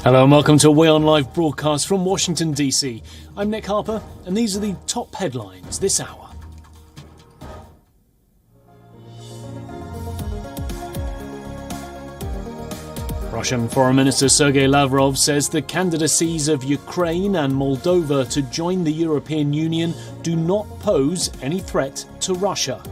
Hello and welcome to WION Live Broadcast from Washington, D.C. I'm Nick Harper, and these are the top headlines this hour. Russian Foreign Minister Sergei Lavrov says the candidacies of Ukraine and Moldova to join the European Union do not pose any threat to Russia.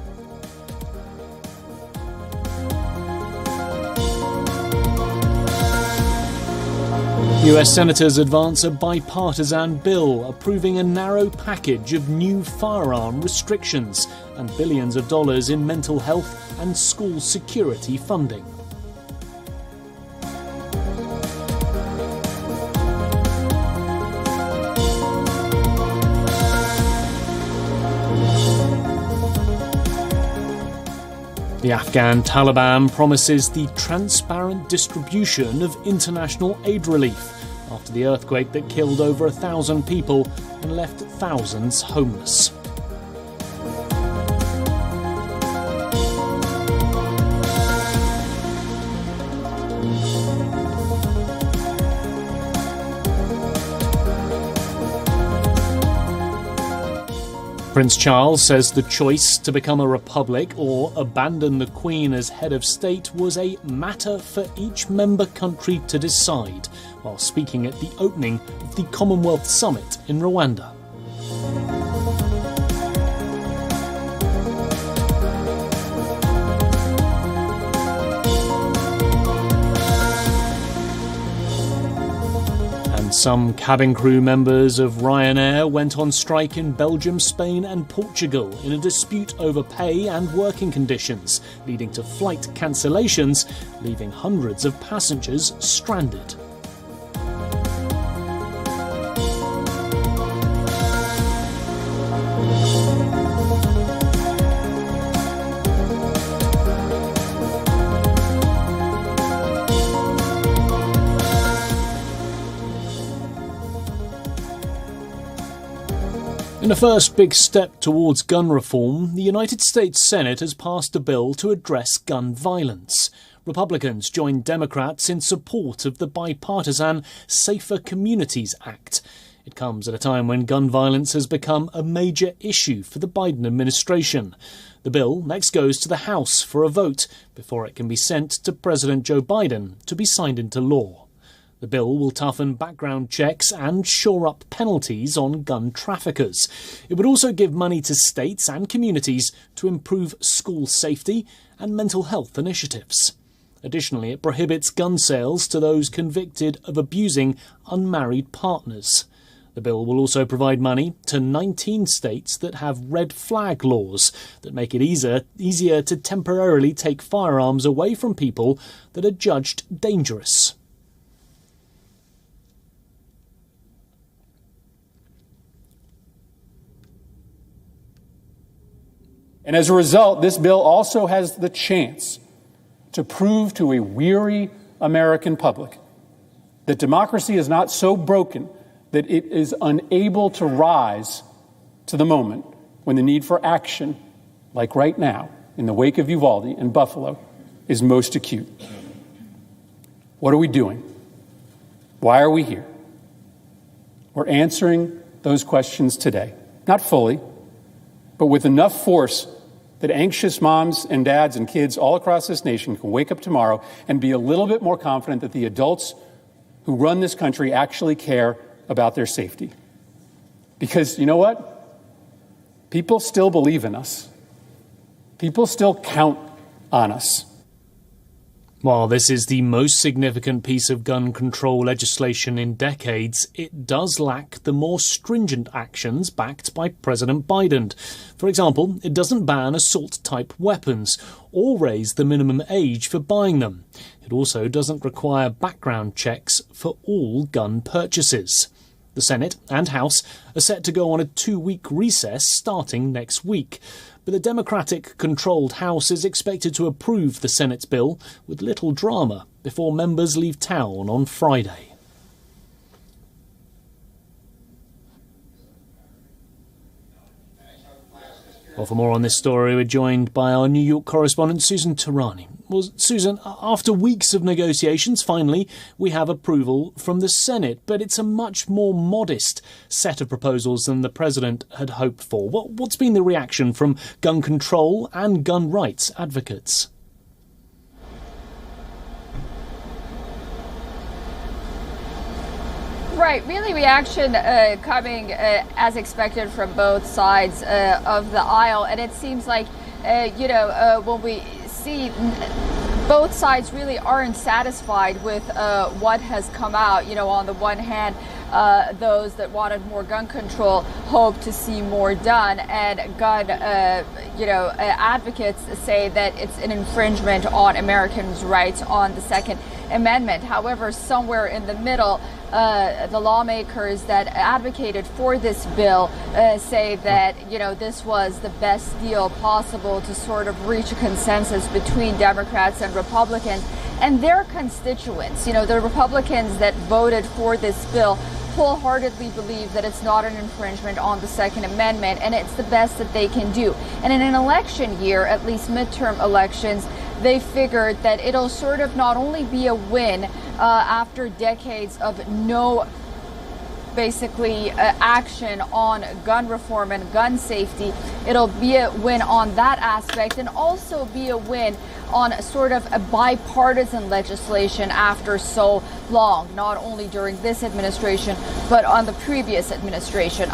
US senators advance a bipartisan bill approving a narrow package of new firearm restrictions and billions of dollars in mental health and school security funding. The Afghan Taliban promises the transparent distribution of international aid relief after the earthquake that killed over 1,000 people and left thousands homeless. Prince Charles says the choice to become a republic or abandon the Queen as head of state was a matter for each member country to decide, while speaking at the opening of the Commonwealth Summit in Rwanda. Some cabin crew members of Ryanair went on strike in Belgium, Spain and Portugal in a dispute over pay and working conditions, leading to flight cancellations, leaving hundreds of passengers stranded. In the first big step towards gun reform, the United States Senate has passed a bill to address gun violence. Republicans joined Democrats in support of the bipartisan Safer Communities Act. It comes at a time when gun violence has become a major issue for the Biden administration. The bill next goes to the House for a vote before it can be sent to President Joe Biden to be signed into law. The bill will toughen background checks and shore up penalties on gun traffickers. It would also give money to states and communities to improve school safety and mental health initiatives. Additionally, it prohibits gun sales to those convicted of abusing unmarried partners. The bill will also provide money to 19 states that have red flag laws that make it easier to temporarily take firearms away from people that are judged dangerous. And as a result, this bill also has the chance to prove to a weary American public that democracy is not so broken that it is unable to rise to the moment when the need for action, like right now, in the wake of Uvalde and Buffalo, is most acute. What are we doing? Why are we here? We're answering those questions today. Not fully, but with enough force that anxious moms and dads and kids all across this nation can wake up tomorrow and be a little bit more confident that the adults who run this country actually care about their safety. Because you know what? People still believe in us. People still count on us. While this is the most significant piece of gun control legislation in decades, it does lack the more stringent actions backed by President Biden. For example, it doesn't ban assault-type weapons or raise the minimum age for buying them. It also doesn't require background checks for all gun purchases. The Senate and House are set to go on a 2-week recess starting next week. But the Democratic-controlled House is expected to approve the Senate's bill with little drama before members leave town on Friday. Well, for more on this story, we're joined by our New York correspondent, Susan Tarani. Well, Susan, after weeks of negotiations, finally, we have approval from the Senate, but it's a much more modest set of proposals than the president had hoped for. What's been the reaction from gun control and gun rights advocates? Right, really reaction coming as expected from both sides of the aisle. And it seems like, when we see both sides really aren't satisfied with what has come out. On the one hand, those that wanted more gun control hope to see more done, and gun, advocates say that it's an infringement on Americans' rights on the Second Amendment. However, somewhere in the middle, the lawmakers that advocated for this bill say that, this was the best deal possible to sort of reach a consensus between Democrats and Republicans and their constituents. The Republicans that voted for this bill wholeheartedly believe that it's not an infringement on the Second Amendment, and it's the best that they can do. And in an election year, at least midterm elections, they figured that it'll sort of not only be a win after decades of no action on gun reform and gun safety, it'll be a win on that aspect, and also be a win on sort of a bipartisan legislation after so long, not only during this administration, but on the previous administration.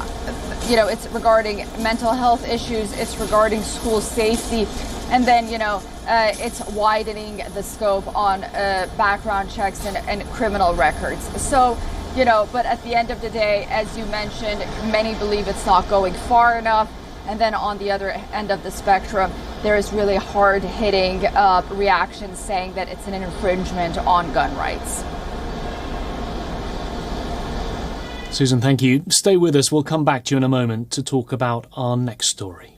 It's regarding mental health issues, it's regarding school safety, and then, it's widening the scope on background checks and criminal records. So, but at the end of the day, as you mentioned, many believe it's not going far enough. And then on the other end of the spectrum, there is really hard-hitting reactions saying that it's an infringement on gun rights. Susan, thank you. Stay with us. We'll come back to you in a moment to talk about our next story.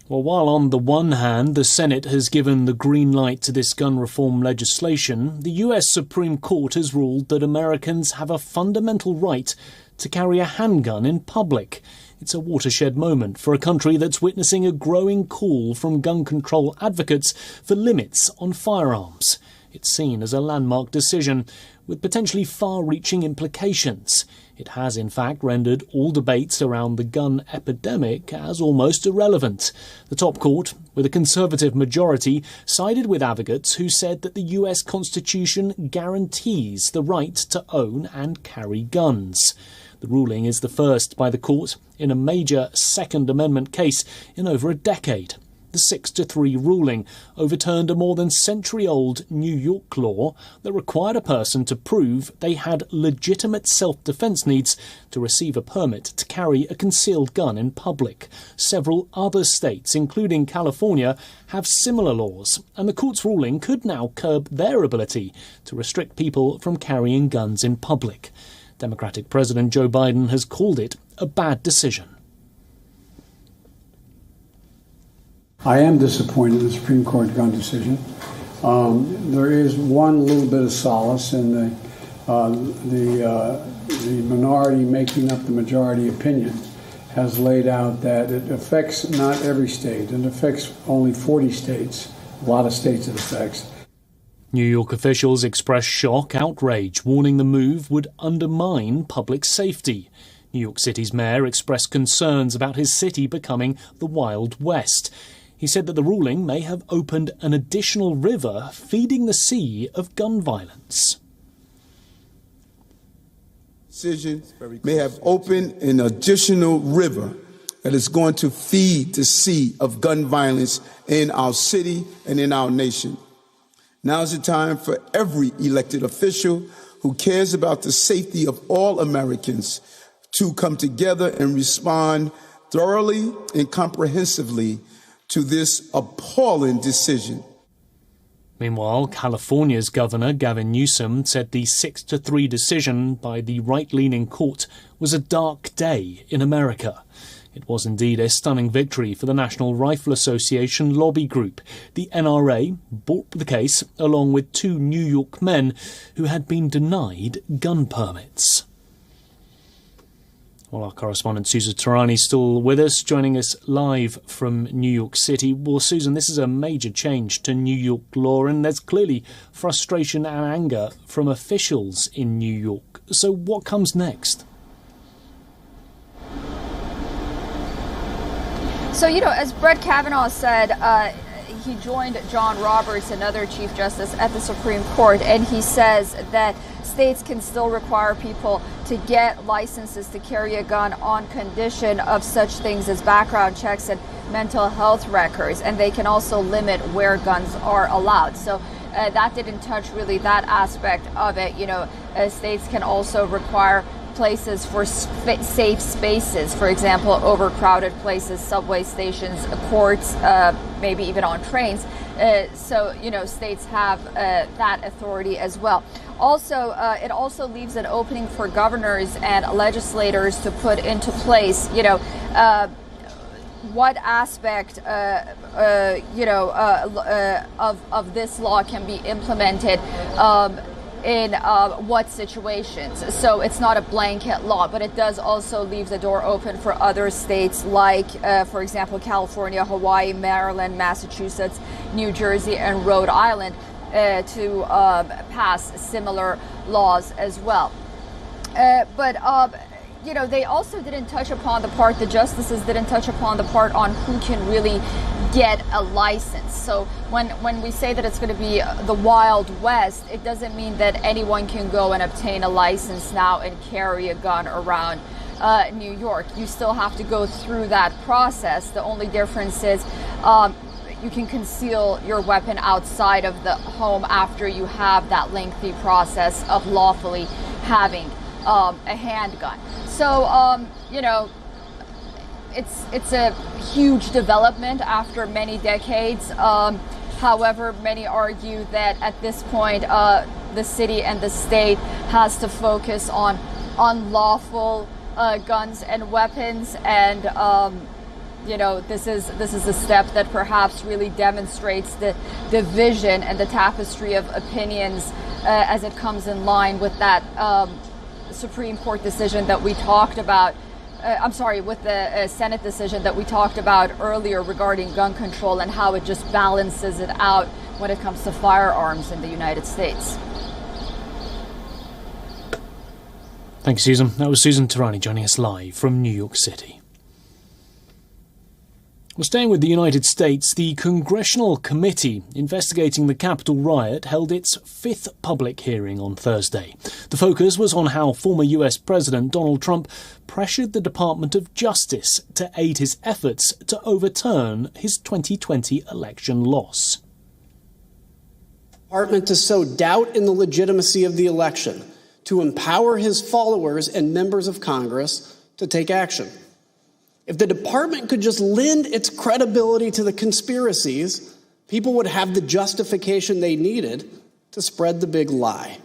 Well, while on the one hand the Senate has given the green light to this gun reform legislation, the US Supreme Court has ruled that Americans have a fundamental right to carry a handgun in public. It's a watershed moment for a country that's witnessing a growing call from gun control advocates for limits on firearms. It's seen as a landmark decision with potentially far-reaching implications. It has, in fact, rendered all debates around the gun epidemic as almost irrelevant. The top court, with a Conservative majority, sided with advocates who said that the US Constitution guarantees the right to own and carry guns. The ruling is the first by the court in a major Second Amendment case in over a decade. The 6-3 ruling overturned a more than century-old New York law that required a person to prove they had legitimate self-defense needs to receive a permit to carry a concealed gun in public. Several other states, including California, have similar laws, and the court's ruling could now curb their ability to restrict people from carrying guns in public. Democratic President Joe Biden has called it a bad decision. I am disappointed in the Supreme Court gun decision. There is one little bit of solace in the minority making up the majority opinion has laid out that it affects not every state. It affects only 40 states, a lot of states it affects. New York officials expressed shock, outrage, warning the move would undermine public safety. New York City's mayor expressed concerns about his city becoming the Wild West. He said that the ruling may have opened an additional river feeding the sea of gun violence. Decision may have opened an additional river that is going to feed the sea of gun violence in our city and in our nation. Now is the time for every elected official who cares about the safety of all Americans to come together and respond thoroughly and comprehensively to this appalling decision. Meanwhile, California's Governor Gavin Newsom said the 6-3 decision by the right-leaning court was a dark day in America. It was indeed a stunning victory for the National Rifle Association lobby group. The NRA brought the case along with 2 New York men who had been denied gun permits. Well, our correspondent Susan Tarani is still with us, joining us live from New York City. Well, Susan, this is a major change to New York law, and there's clearly frustration and anger from officials in New York. So what comes next? So, as Brett Kavanaugh said, he joined John Roberts, another Chief Justice at the Supreme Court, and he says that states can still require people to get licenses to carry a gun on condition of such things as background checks and mental health records, and they can also limit where guns are allowed. So that didn't touch really that aspect of it. States can also require places for safe spaces, for example, overcrowded places, subway stations, courts, maybe even on trains. So states have that authority as well. Also, it also leaves an opening for governors and legislators to put into place, what aspect, of this law can be implemented in what situations. So it's not a blanket law, but it does also leave the door open for other states like, for example, California, Hawaii, Maryland, Massachusetts, New Jersey, and Rhode Island to pass similar laws as well. But they also didn't touch upon the justices didn't touch upon the part on who can really get a license. So when we say that it's going to be the Wild West, it doesn't mean that anyone can go and obtain a license now and carry a gun around New York. You still have to go through that process. The only difference is you can conceal your weapon outside of the home after you have that lengthy process of lawfully having a handgun. So, it's a huge development after many decades. However, many argue that at this point, the city and the state has to focus on unlawful guns and weapons, and this is a step that perhaps really demonstrates the division and the tapestry of opinions as it comes in line with that Supreme Court decision that we talked about. With the Senate decision that we talked about earlier regarding gun control and how it just balances it out when it comes to firearms in the United States. Thank you, Susan. That was Susan Tarani joining us live from New York City. Well, staying with the United States, the Congressional Committee investigating the Capitol riot held its fifth public hearing on Thursday. The focus was on how former US President Donald Trump pressured the Department of Justice to aid his efforts to overturn his 2020 election loss. Department to sow doubt in the legitimacy of the election, to empower his followers and members of Congress to take action. If the department could just lend its credibility to the conspiracies, people would have the justification they needed to spread the big lie.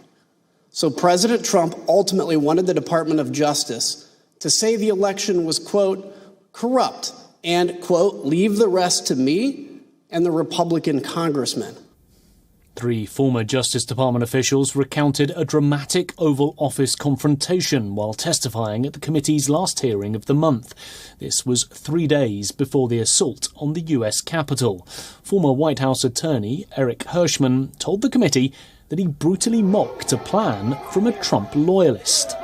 So President Trump ultimately wanted the Department of Justice to say the election was, quote, corrupt and, quote, leave the rest to me and the Republican congressmen. 3 former Justice Department officials recounted a dramatic Oval Office confrontation while testifying at the committee's last hearing of the month. This was 3 days before the assault on the US Capitol. Former White House attorney Eric Hirschman told the committee that he brutally mocked a plan from a Trump loyalist.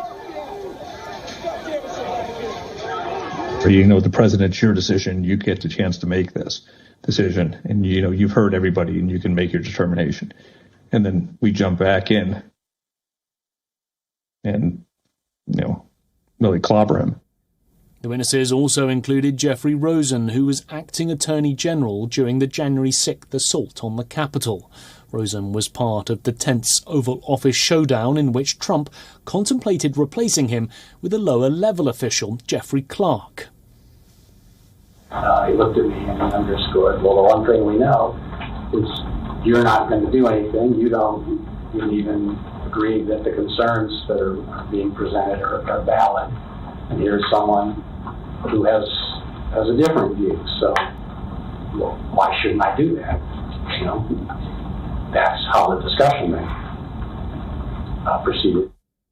The president, it's your decision. You get the chance to make this decision, and you've heard everybody, and you can make your determination. And then we jump back in and really clobber him. The witnesses also included Jeffrey Rosen, who was acting Attorney General during the January 6th assault on the Capitol. Rosen was part of the tense Oval Office showdown in which Trump contemplated replacing him with a lower-level official, Jeffrey Clark. He looked at me and he underscored, well, the one thing we know is you're not going to do anything. You don't even agree that the concerns that are being presented are valid. And here's someone who has a different view. So, well, why shouldn't I do that? That's how the discussion proceeded.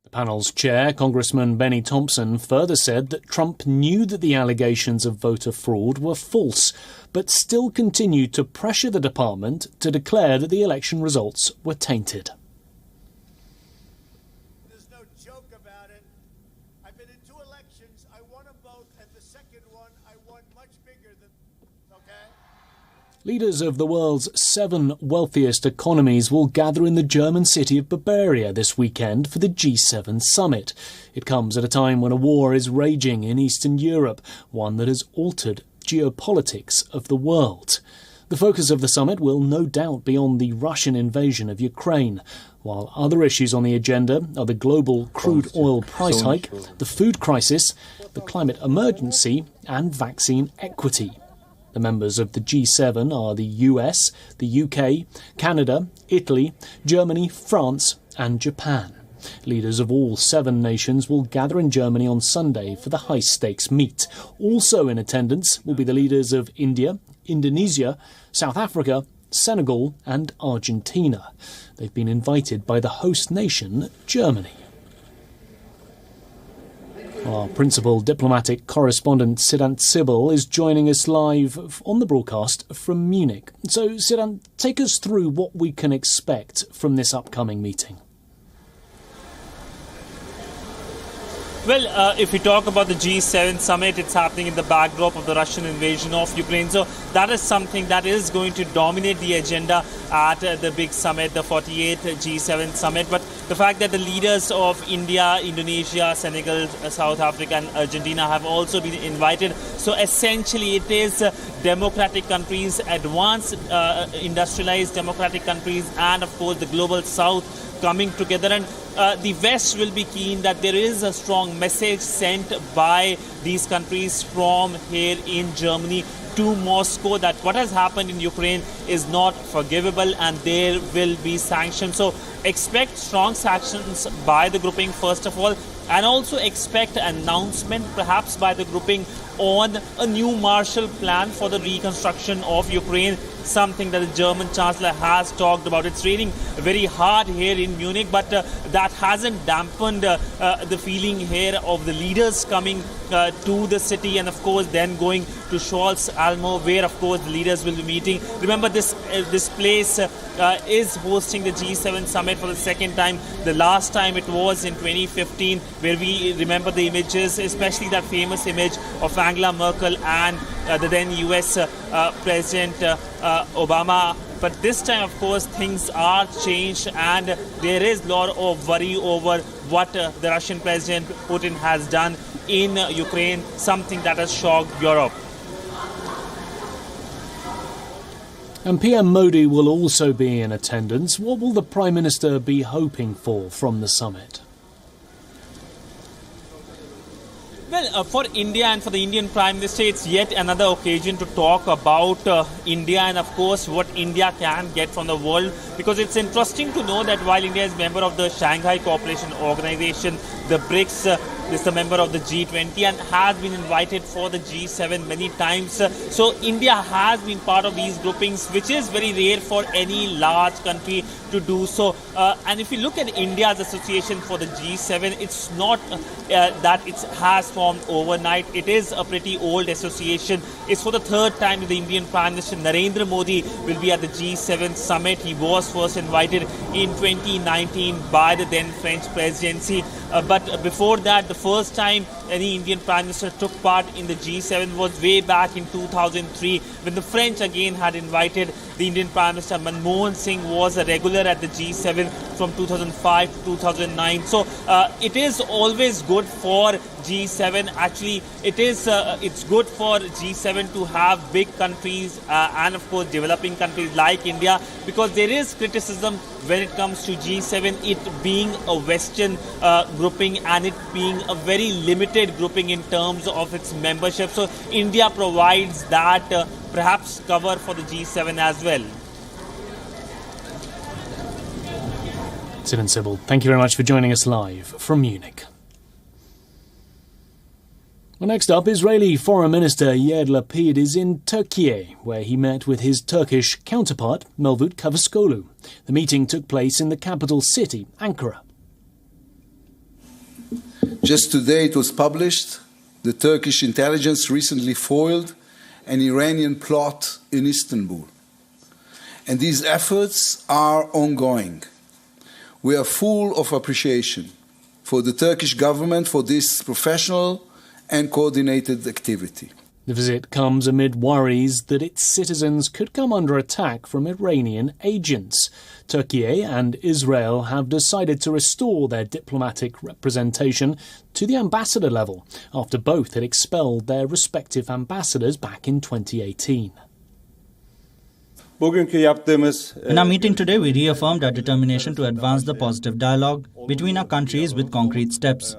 The panel's chair, Congressman Benny Thompson, further said that Trump knew that the allegations of voter fraud were false, but still continued to pressure the department to declare that the election results were tainted. There's no joke about it. I've been in 2 elections. I won them both, and the second one I won much bigger than... Okay? Leaders of the world's 7 wealthiest economies will gather in the German city of Bavaria this weekend for the G7 summit. It comes at a time when a war is raging in Eastern Europe, one that has altered geopolitics of the world. The focus of the summit will no doubt be on the Russian invasion of Ukraine, while other issues on the agenda are the global crude oil price hike, the food crisis, the climate emergency and vaccine equity. The members of the G7 are the US, the UK, Canada, Italy, Germany, France and Japan. Leaders of all 7 nations will gather in Germany on Sunday for the high-stakes meet. Also in attendance will be the leaders of India, Indonesia, South Africa, Senegal and Argentina. They've been invited by the host nation, Germany. Our principal diplomatic correspondent, Siddhant Sibal, is joining us live on the broadcast from Munich. So, Siddhant, take us through what we can expect from this upcoming meeting. Well, if we talk about the G7 summit, it's happening in the backdrop of the Russian invasion of Ukraine. So that is something that is going to dominate the agenda at the big summit, the 48th G7 summit. But the fact that the leaders of India, Indonesia, Senegal, South Africa and Argentina have also been invited. So essentially it is democratic countries, advanced industrialized democratic countries and of course the global south coming together, and the West will be keen that there is a strong message sent by these countries from here in Germany to Moscow that what has happened in Ukraine is not forgivable and there will be sanctions. So expect strong sanctions by the grouping first of all, and also expect an announcement perhaps by the grouping on a new Marshall Plan for the reconstruction of Ukraine, something that the German Chancellor has talked about. It's raining very hard here in Munich, but that hasn't dampened the feeling here of the leaders coming to the city and of course then going to Scholz Almo, where of course the leaders will be meeting. Remember this place is hosting the G7 summit for the second time. The last time it was in 2015, where we remember the images, especially that famous image of Angela Merkel and the then US President Obama. But this time, of course, things are changed and there is a lot of worry over what the Russian President Putin has done in Ukraine, something that has shocked Europe. And PM Modi will also be in attendance. What will the Prime Minister be hoping for from the summit? Well, for India and for the Indian Prime Minister, it's yet another occasion to talk about India and, of course, what India can get from the world. Because it's interesting to know that while India is member of the Shanghai Cooperation Organization, the BRICS is the member of the G20 and has been invited for the G7 many times. So India has been part of these groupings, which is very rare for any large country to do so. And if you look at India's association for the G7, it's not that it has formed overnight. It is a pretty old association. It's for the 3rd time the Indian Prime Minister Narendra Modi will be at the G7 summit. He was first invited in 2019 by the then French presidency. But before that, the first time any Indian Prime Minister took part in the G7 was way back in 2003, when the French again had invited the Indian Prime Minister. Manmohan Singh was a regular at the G7 from 2005 to 2009. So it is always good for G7. Actually, it's good for G7 to have big countries and of course developing countries like India, because there is criticism when it comes to G7, it being a Western grouping and it being a very limited grouping in terms of its membership. So India provides that perhaps cover for the G7 as well. Siddhant Sibal, thank you very much for joining us live from Munich. Well, next up, Israeli Foreign Minister Yair Lapid is in Turkey, where he met with his Turkish counterpart, Mevlut Cavusoglu. The meeting took place in the capital city, Ankara. Just today it was published, the Turkish intelligence recently foiled an Iranian plot in Istanbul. And these efforts are ongoing. We are full of appreciation for the Turkish government for this professional and coordinated activity. The visit comes amid worries that its citizens could come under attack from Iranian agents. Turkey and Israel have decided to restore their diplomatic representation to the ambassador level after both had expelled their respective ambassadors back in 2018. In our meeting today, we reaffirmed our determination to advance the positive dialogue between our countries with concrete steps.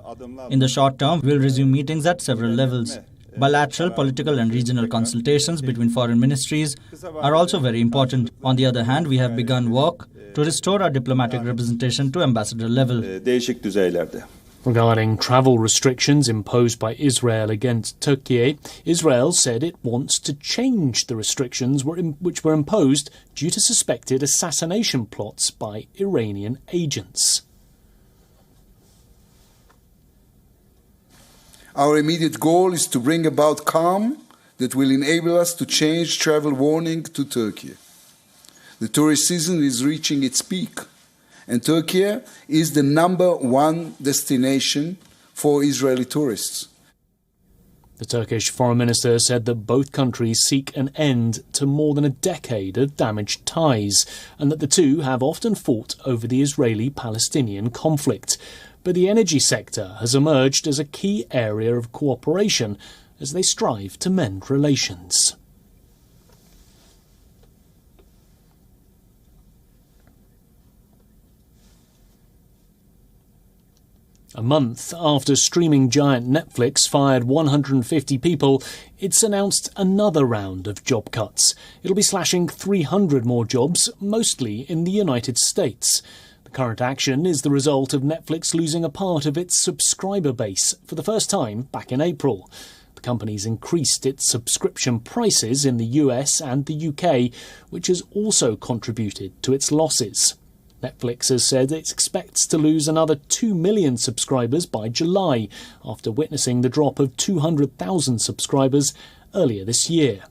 In the short term, we will resume meetings at several levels. Bilateral, political and regional consultations between foreign ministries are also very important. On the other hand, we have begun work to restore our diplomatic representation to ambassador level. Regarding travel restrictions imposed by Israel against Turkey, Israel said it wants to change the restrictions which were imposed due to suspected assassination plots by Iranian agents. Our immediate goal is to bring about calm that will enable us to change travel warning to Turkey. The tourist season is reaching its peak, and Turkey is the #1 destination for Israeli tourists. The Turkish foreign minister said that both countries seek an end to more than a decade of damaged ties, and that the two have often fought over the Israeli-Palestinian conflict. But the energy sector has emerged as a key area of cooperation as they strive to mend relations. A month after streaming giant Netflix fired 150 people, it's announced another round of job cuts. It'll be slashing 300 more jobs, mostly in the United States. The current action is the result of Netflix losing a part of its subscriber base for the first time back in April. The company's increased its subscription prices in the US and the UK, which has also contributed to its losses. Netflix has said it expects to lose another 2 million subscribers by July, after witnessing the drop of 200,000 subscribers earlier this year.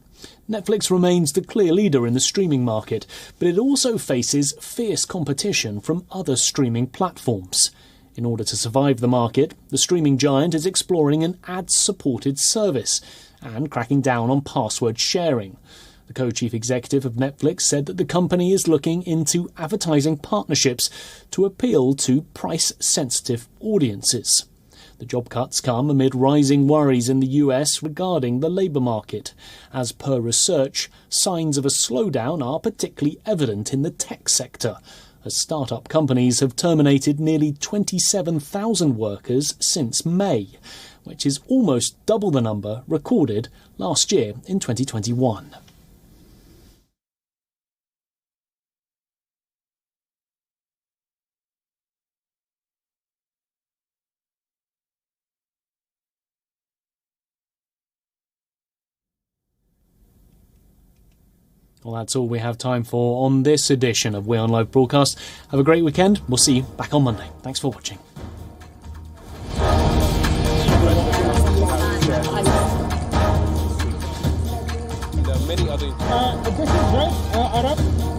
Netflix remains the clear leader in the streaming market, but it also faces fierce competition from other streaming platforms. In order to survive the market, the streaming giant is exploring an ad-supported service and cracking down on password sharing. The co-chief executive of Netflix said that the company is looking into advertising partnerships to appeal to price-sensitive audiences. The job cuts come amid rising worries in the US regarding the labour market. As per research, signs of a slowdown are particularly evident in the tech sector, as start-up companies have terminated nearly 27,000 workers since May, which is almost double the number recorded last year in 2021. Well, that's all we have time for on this edition of WION Live Broadcast. Have a great weekend. We'll see you back on Monday. Thanks for watching. This is right, Arab.